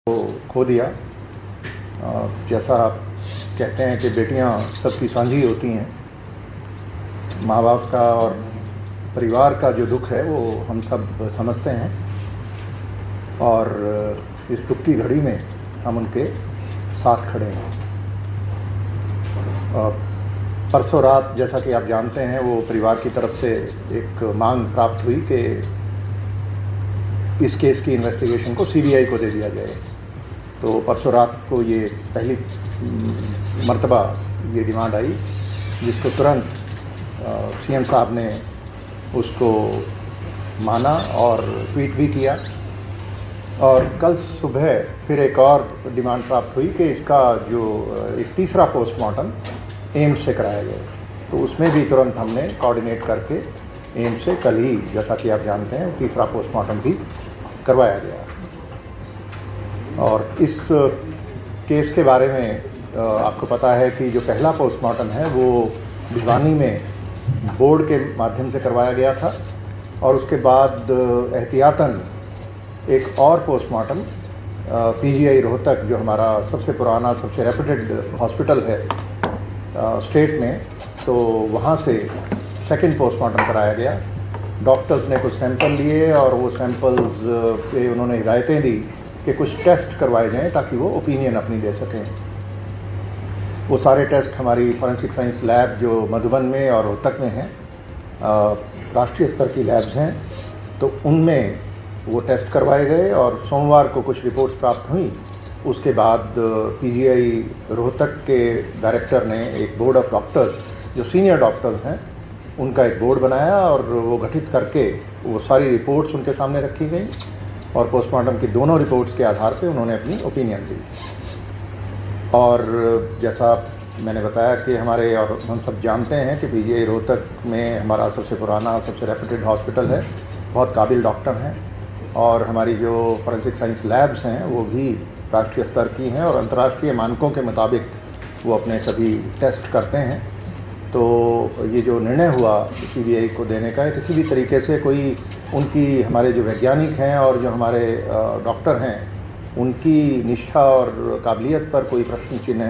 को खो दिया। जैसा आप कहते हैं कि बेटियां सबकी साझी होती हैं, माँ बाप का और परिवार का जो दुख है वो हम सब समझते हैं और इस दुख की घड़ी में हम उनके साथ खड़े हैं। परसों रात जैसा कि आप जानते हैं वो परिवार की तरफ से एक मांग प्राप्त हुई कि इस केस की इन्वेस्टिगेशन को सीबीआई को दे दिया जाए। तो परसों रात को ये पहली मर्तबा ये डिमांड आई, जिसको तुरंत सीएम साहब ने उसको माना और ट्वीट भी किया। और कल सुबह फिर एक और डिमांड प्राप्त हुई कि इसका जो एक तीसरा पोस्टमार्टम एम्स से कराया जाए। तो उसमें भी तुरंत हमने कोऑर्डिनेट करके एम्स से कल ही, जैसा कि आप जानते हैं, तीसरा पोस्टमार्टम भी करवाया गया। और इस केस के बारे में आपको पता है कि जो पहला पोस्टमार्टम है वो भिवानी में बोर्ड के माध्यम से करवाया गया था और उसके बाद एहतियातन एक और पोस्टमार्टम पीजीआई रोहतक, जो हमारा सबसे पुराना सबसे रेप्यूटेड हॉस्पिटल है स्टेट में, तो वहाँ से सेकंड पोस्टमार्टम कराया गया। डॉक्टर्स ने कुछ सैंपल लिए और वो सैंपल्स से उन्होंने हिदायतें दी कि कुछ टेस्ट करवाए जाएं ताकि वो ओपिनियन अपनी दे सकें। वो सारे टेस्ट हमारी फॉरेंसिक साइंस लैब जो मधुबन में और रोहतक में हैं, राष्ट्रीय स्तर की लैब्स हैं, तो उनमें वो टेस्ट करवाए गए और सोमवार को कुछ रिपोर्ट्स प्राप्त हुई। उसके बाद पीजीआई रोहतक के डायरेक्टर ने एक बोर्ड ऑफ डॉक्टर्स, जो सीनियर डॉक्टर्स हैं, उनका एक बोर्ड बनाया और वो गठित करके वो सारी रिपोर्ट्स उनके सामने रखी गई और पोस्टमार्टम की दोनों रिपोर्ट्स के आधार पे उन्होंने अपनी ओपिनियन दी। और जैसा मैंने बताया कि हमारे, और हम सब जानते हैं कि पीजीआई रोहतक में हमारा सबसे पुराना सबसे रेप्यूटेड हॉस्पिटल है, बहुत काबिल डॉक्टर हैं और हमारी जो फॉरेंसिक साइंस लैब्स हैं वो भी राष्ट्रीय स्तर की हैं और अंतर्राष्ट्रीय मानकों के मुताबिक वो अपने सभी टेस्ट करते हैं। तो ये जो निर्णय हुआ सीबीआई को देने का है, किसी भी तरीके से कोई उनकी, हमारे जो वैज्ञानिक हैं और जो हमारे डॉक्टर हैं, उनकी निष्ठा और काबिलियत पर कोई प्रश्न चिन्ह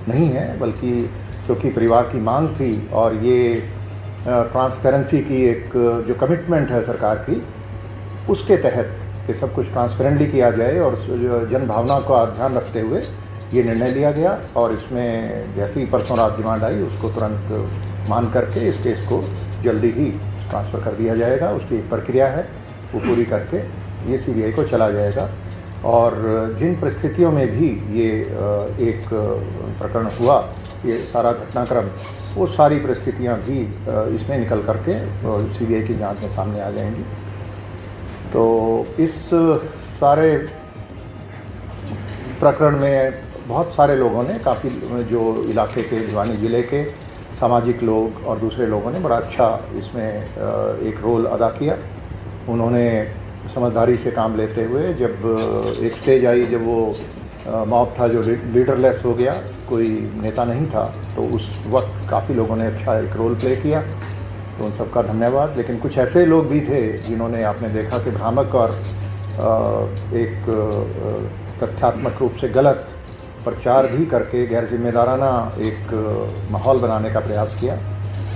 नहीं है, बल्कि क्योंकि परिवार की मांग थी और ये ट्रांसपेरेंसी की एक जो कमिटमेंट है सरकार की, उसके तहत कि सब कुछ ट्रांसपेरेंटली किया जाए और जन भावना का ध्यान रखते हुए ये निर्णय लिया गया। और इसमें जैसे ही परसों रात डिमांड आई, उसको तुरंत मान करके इस केस को जल्दी ही ट्रांसफ़र कर दिया जाएगा। उसकी एक प्रक्रिया है, वो पूरी करके ये सीबीआई को चला जाएगा। और जिन परिस्थितियों में भी ये एक प्रकरण हुआ, ये सारा घटनाक्रम, वो सारी परिस्थितियाँ भी इसमें निकल करके सीबीआई की जांच में सामने आ जाएंगी। तो इस सारे प्रकरण में बहुत सारे लोगों ने, काफ़ी जो इलाके के, भिवानी ज़िले के सामाजिक लोग और दूसरे लोगों ने बड़ा अच्छा इसमें एक रोल अदा किया। उन्होंने समझदारी से काम लेते हुए, जब एक स्टेज आई जब वो मॉब था जो लीडरलेस हो गया, कोई नेता नहीं था, तो उस वक्त काफ़ी लोगों ने अच्छा एक रोल प्ले किया, तो उन सबका धन्यवाद। लेकिन कुछ ऐसे लोग भी थे जिन्होंने, आपने देखा कि भ्रामक और एक तथ्यात्मक रूप से गलत प्रचार भी करके गैर जिम्मेदाराना एक माहौल बनाने का प्रयास किया,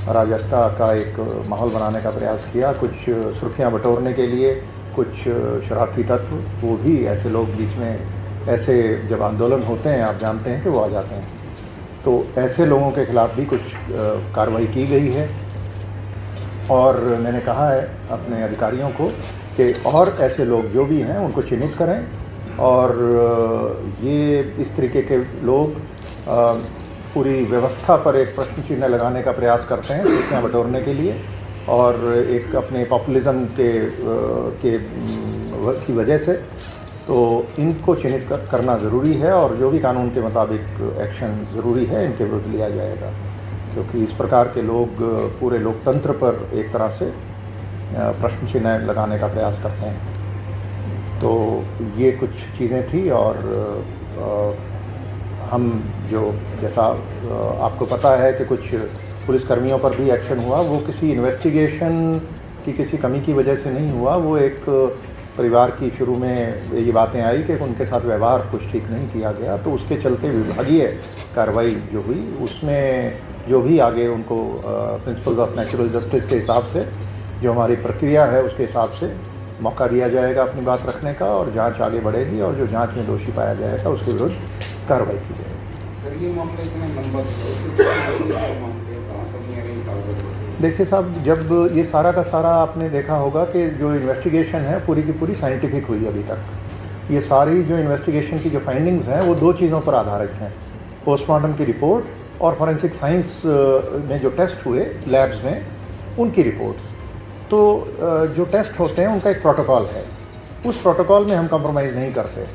अराजकता का एक माहौल बनाने का प्रयास किया, कुछ सुर्खियां बटोरने के लिए कुछ शरारती तत्व, वो भी ऐसे लोग बीच में, ऐसे जब आंदोलन होते हैं आप जानते हैं कि वो आ जाते हैं, तो ऐसे लोगों के खिलाफ भी कुछ कार्रवाई की गई है। और मैंने कहा है अपने अधिकारियों को कि और ऐसे लोग जो भी हैं उनको चिन्हित करें और ये इस तरीके के लोग पूरी व्यवस्था पर एक प्रश्न चिन्ह लगाने का प्रयास करते हैं सूचना बटोरने के लिए और एक अपने पॉपुलिज्म की वजह से, तो इनको चिन्हित करना ज़रूरी है और जो भी कानून के मुताबिक एक्शन ज़रूरी है इनके विरुद्ध लिया जाएगा, क्योंकि इस प्रकार के लोग पूरे लोकतंत्र पर एक तरह से प्रश्न चिन्ह लगाने का प्रयास करते हैं। तो ये कुछ चीज़ें थी और हम जो, जैसा आपको पता है कि कुछ पुलिसकर्मियों पर भी एक्शन हुआ, वो किसी इन्वेस्टिगेशन की किसी कमी की वजह से नहीं हुआ, वो एक परिवार की शुरू में ये बातें आई कि उनके साथ व्यवहार कुछ ठीक नहीं किया गया, तो उसके चलते विभागीय कार्रवाई जो हुई उसमें जो भी आगे उनको प्रिंसिपल्स ऑफ नेचुरल जस्टिस के हिसाब से जो हमारी प्रक्रिया है उसके हिसाब से मौका दिया जाएगा अपनी बात रखने का, और जांच आगे बढ़ेगी और जो जांच में दोषी पाया जाएगा उसके विरुद्ध कार्रवाई की जाएगी। सर ये मामला इतना लंबा देखिए साहब, जब ये सारा का सारा आपने देखा होगा कि जो इन्वेस्टिगेशन है पूरी की पूरी साइंटिफिक हुई अभी तक। ये सारी जो इन्वेस्टिगेशन की जो फाइंडिंग्स हैं वो 2 चीज़ों पर आधारित हैं, पोस्टमार्टम की रिपोर्ट और फॉरेंसिक साइंस में जो टेस्ट हुए लैब्स में उनकी रिपोर्ट्स। तो जो टेस्ट होते हैं उनका एक प्रोटोकॉल है, उस प्रोटोकॉल में हम कंप्रोमाइज़ नहीं करते।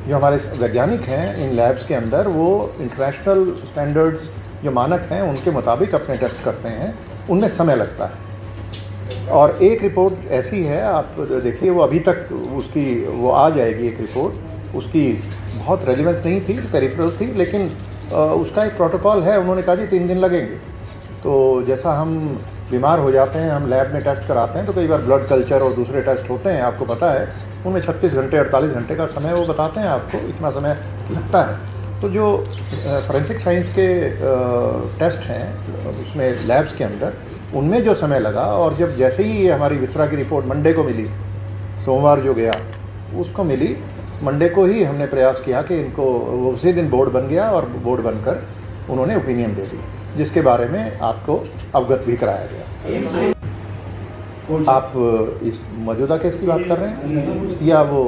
जो हमारे वैज्ञानिक हैं इन लैब्स के अंदर वो इंटरनेशनल स्टैंडर्ड्स जो मानक हैं उनके मुताबिक अपने टेस्ट करते हैं, उनमें समय लगता है। और एक रिपोर्ट ऐसी है, आप देखिए वो अभी तक उसकी वो आ जाएगी एक रिपोर्ट, उसकी बहुत रेलिवेंस नहीं थी, पेरिफेरल थी, लेकिन उसका एक प्रोटोकॉल है। उन्होंने कहा जी 3 दिन लगेंगे। तो जैसा हम बीमार हो जाते हैं, हम लैब में टेस्ट कराते हैं तो कई बार ब्लड कल्चर और दूसरे टेस्ट होते हैं, आपको पता है उनमें 36 घंटे 48 घंटे का समय वो बताते हैं आपको, इतना समय लगता है। तो जो फॉरेंसिक साइंस के टेस्ट हैं उसमें लैब्स के अंदर उनमें जो समय लगा, और जब जैसे ही ये हमारी विसरा की रिपोर्ट मंडे को मिली, सोमवार जो गया उसको मिली, मंडे को ही हमने प्रयास किया कि इनको, उसी दिन बोर्ड बन गया और बोर्ड बनकर उन्होंने ओपिनियन दे दी, जिसके बारे में आपको अवगत भी कराया गया। आप इस मौजूदा केस की बात कर रहे हैं या वो?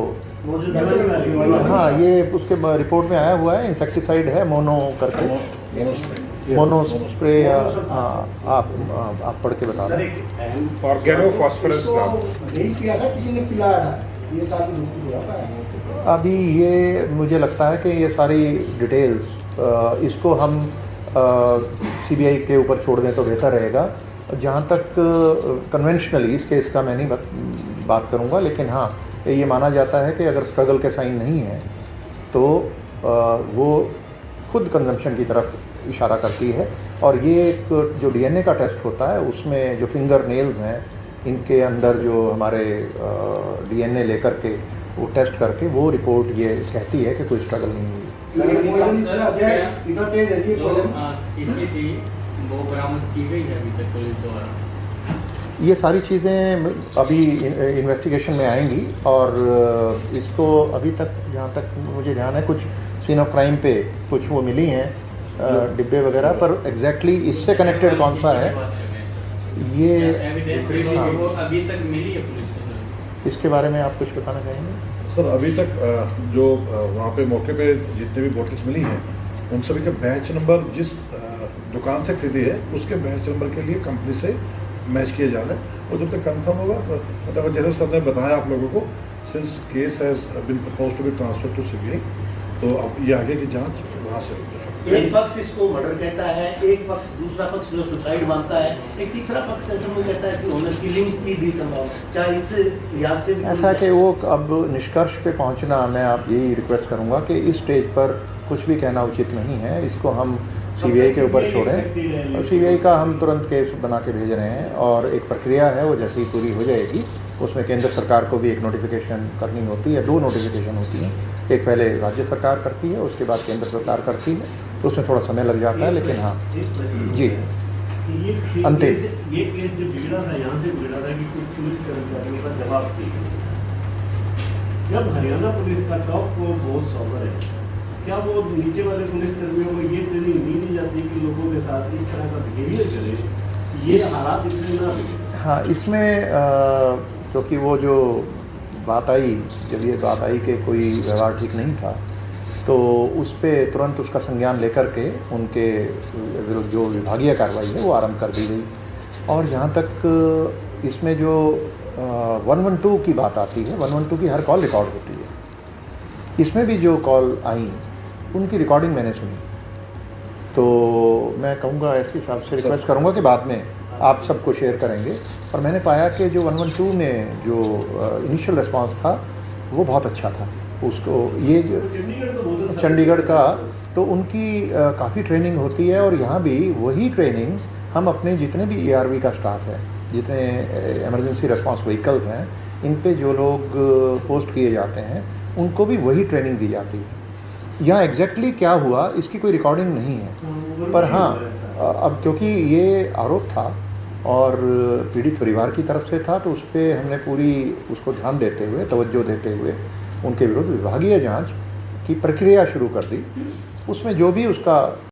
हाँ, ये उसके रिपोर्ट में आया हुआ है, इंसेक्टिसाइड है मोनो करके, मोनो स्प्रे, या हाँ आप पढ़ के बता दें। ऑर्गेनोफॉस्फोरस अभी ये मुझे लगता है कि ये सारी डिटेल्स इसको हम सीबीआई के ऊपर छोड़ दें तो बेहतर रहेगा। जहाँ तक कन्वेंशनली इस केस का मैं नहीं बात करूँगा, लेकिन हाँ ये माना जाता है कि अगर स्ट्रगल के साइन नहीं है तो वो खुद कंजम्पशन की तरफ इशारा करती है। और ये एक जो डीएनए का टेस्ट होता है उसमें जो फिंगर नेल्स हैं इनके अंदर जो हमारे डीएनए लेकर के वो टेस्ट करके वो रिपोर्ट ये कहती है कि कोई स्ट्रगल नहीं हुई। वो बरामद की गई है अभी तक पुलिस द्वारा? ये सारी चीज़ें अभी इन्वेस्टिगेशन में आएंगी, और इसको अभी तक जहाँ तक मुझे ध्यान है कुछ सीन ऑफ क्राइम पे कुछ वो मिली हैं डिब्बे वगैरह, पर एग्जैक्टली इससे कनेक्टेड कौन सा है ये वो अभी तक मिली है पुलिस को? इसके बारे में आप कुछ बताना चाहेंगे? सर अभी तक जो वहाँ पे मौके पे जितने भी बोतल्स मिली हैं उन सभी का बैच नंबर जिस दुकान से खरीदी है उसके बैच नंबर के लिए कंपनी से मैच किया जा रहा है, और जब तक कंफर्म होगा मतलब जैसे सर ने बताया आप लोगों को, since case has been proposed to be transferred to CBI, तो अब ये आगे की जांच वहाँ से होगी। एक पक्ष इसको मर्डर कहता है, एक पक्ष, दूसरा पक्ष जो सुसाइड मानता है, एक तीसरा पक्ष ऐसा मुझे कहता है कि ऑनर किलिंग की भी संभावना, क्या इस लिहाज से भी ऐसा कि वो अब निष्कर्ष पे पहुंचना, मैं आप यही रिक्वेस्ट करूंगा कि इस स्टेज पर कुछ भी कहना उचित नहीं है। इसको हम सीबीआई के ऊपर छोड़ें, और सीबीआई का हम तुरंत केस बना के भेज रहे हैं, और एक प्रक्रिया है वो जैसे ही पूरी हो जाएगी उसमें केंद्र सरकार को भी एक नोटिफिकेशन करनी होती है, 2 नोटिफिकेशन होती हैं, एक पहले राज्य सरकार करती है उसके बाद केंद्र सरकार करती है, तो उसमें थोड़ा समय लग जाता है, लेकिन हाँ जी अंतिम ये केस जो बिगड़ा था यहाँ से बिगड़ा था कि कुछ पुलिस कर्मचारियों का जवाब दिया। जब हरियाणा पुलिस का टॉप को बहुत सॉबर है, क्या वो नीचे वाले पुलिस कर्मियों को ये ट्रेनिंग नहीं दी जाती कि लोगों के साथ इस तरह का बिहेवियर करें, ये हालात इसमें ना बिगड़े? हाँ, इसमें क्योंकि वो जो बात आई, जब ये बात आई कि कोई व्यवहार ठीक नहीं था, तो उस पर तुरंत उसका संज्ञान लेकर के उनके विरुद्ध जो विभागीय कार्रवाई है वो आरंभ कर दी गई। और जहाँ तक इसमें जो 112 की बात आती है, 112 की हर कॉल रिकॉर्ड होती है, इसमें भी जो कॉल आई उनकी रिकॉर्डिंग मैंने सुनी। तो मैं कहूँगा एसपी साहब से रिक्वेस्ट करूँगा कि बाद में आप सबको शेयर करेंगे। और मैंने पाया कि जो 112 में जो इनिशियल रिस्पांस था वो बहुत अच्छा था। उसको ये जो चंडीगढ़ का, तो उनकी काफ़ी ट्रेनिंग होती है, और यहाँ भी वही ट्रेनिंग हम अपने जितने भी ERV का स्टाफ है जितने इमरजेंसी रिस्पांस व्हीकल्स हैं, इन पे जो लोग पोस्ट किए जाते हैं उनको भी वही ट्रेनिंग दी जाती है। यहाँ एग्जैक्टली क्या हुआ इसकी कोई रिकॉर्डिंग नहीं है, पर हाँ अब क्योंकि ये आरोप था और पीड़ित परिवार की तरफ से था, तो उस पर हमने पूरी उसको ध्यान देते हुए, तवज्जो देते हुए उनके विरुद्ध विभागीय जांच की प्रक्रिया शुरू कर दी। उसमें जो भी उसका